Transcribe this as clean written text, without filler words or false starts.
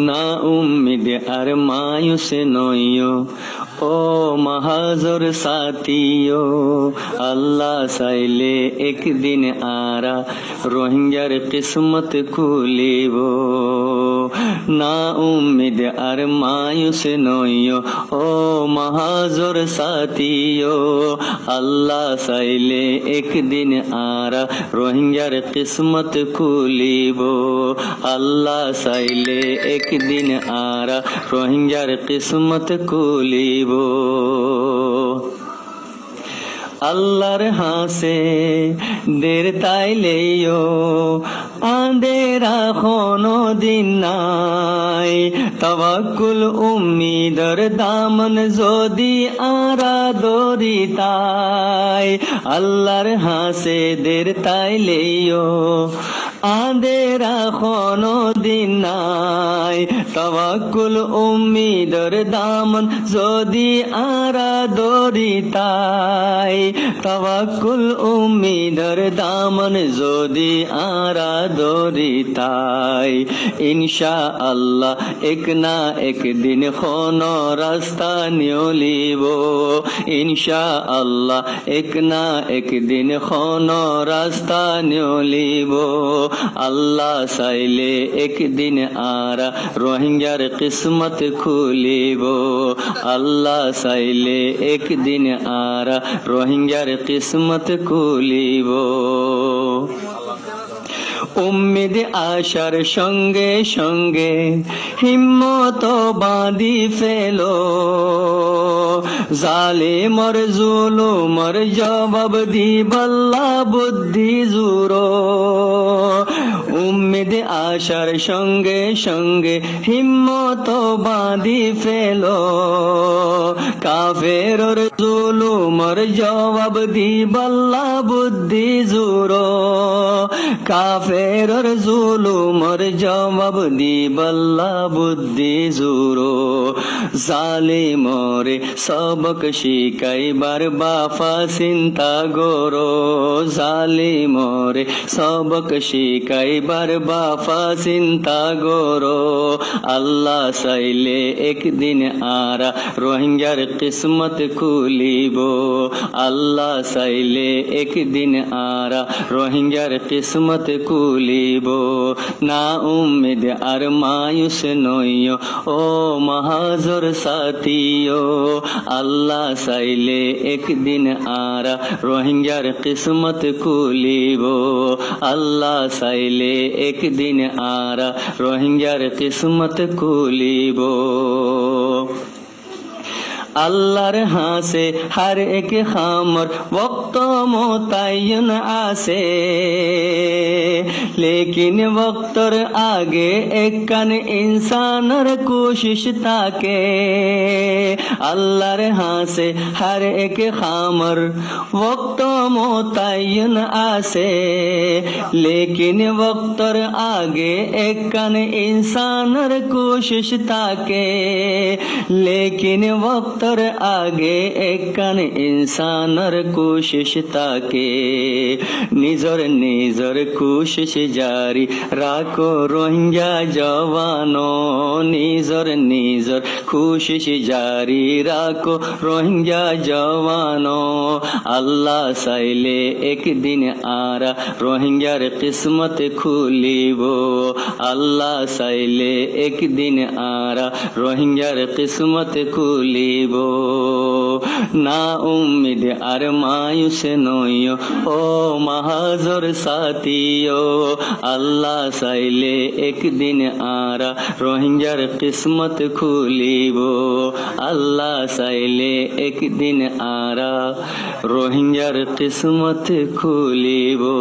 না উম্মিদ আর মায়ুস নইও ও মাহাজর সাথিও আল্লাহ চাইলে একদিন আরা রোহিঙ্গার কিসমত খুলিব না উম্মিদ আর মায়ুস নইও ও মাহাজর সাথিও আল্লাহ চাইলে একদিন আরা রোহিঙ্গার কিসমত খুলিব আল্লাহ চাইলে একদিন আরা রোহিঙ্গার কিসমত খুলিব আল্লাহর হাসে দের তাইলেও আন্দেরা কোনো দিন নাই তাওয়াক্কুল উম্মিদর দামন যদি আরা দরি তাই আল্লাহর হাসে দের তাইলেও আন্দেরা কোনো দিন নাই তাওয়াক্কুল উম্মিদর দামন যদি আরা দরি তাই তাওয়াক্কুল উম্মিদর দামন যদি আরা দরি তাই ইনশাআল্লাহ এক না একদিন কোনো রাস্তা নিয়লিব ইনশাআল্লাহ এক না একদিন কোনো রাস্তা নিয়লিব আল্লাহ চাইলে একদিন আরা রোহিঙ্গার কিসমত খুলিব আল্লাহ চাইলে একদিন আরা রোহিঙ্গার কিসমত খুলিব উম্মিদ আশার সঙ্গে সঙ্গে হিম্মত বাঁধি ফেলো জালিমর জুলুমর জবাব দিবাল্লা বুদ্ধি জুরো উম্মিদ আশার সঙ্গে সঙ্গে হিম্মত বাঁধি ফেলো কাফেরর জুলুমর জবাব দিবাল্লা বুদ্ধি জুরো কাফেরর জুলুমর জবাব দিবাল্লা বুদ্ধি জুরো জালিমরে সবক শিকাইবার বাফা চিন্তা গরো জালিমরে সবক শিকাইবার বাফা চিন্তা গরো আল্লাহ চাইলে একদিন আরা রোহিঙ্গার কিসমত খুলিব আল্লাহ চাইলে একদিন আরা রোহিঙ্গার কিসমত খুলিব না উম্মিদ আর মায়ুস নইও ও মাহাজর সাথিও আল্লাহ চাইলে একদিন আরা রোহিঙ্গার কিসমত খুলিব আল্লাহ চাইলে একদিন আরা রোহিঙ্গার কিসমত খুলিব আল্লাহর হাসে हर एक खामर वक्त मुतय्यन आसे लेकिन वक्तर आगे एक कन इंसानर कोशिश ताके अल्लाहर हासे हर एक खामर वक्त मुतय्यन आसे लेकिन वक्तर आगे एक कन इंसानर कोशिश ताके लेकिन वक्त आगे एक कन इंसानर कोशिश ताके निजर निजर कोशिश जारी राखो रोहिंग्या जवानो निजर निजर कोशिश जारी राखो रोहिंग्या जवानो अल्लाह चाइले एक दिन आरा रोहिंग्यार किस्मत खुलिबो अल्लाह चाइले एक दिन आरा रोहिंग्यार किस्मत खुलिबो ना उम्मीद आर मायूस नइयो ओ महाजर साथियो अल्लाह चाइले एक दिन आरा रोहिंग्यार किस्मत खुलिबो अल्लाह चाइले एक दिन आरा रोहिंग्यार किस्मत खुलिबो।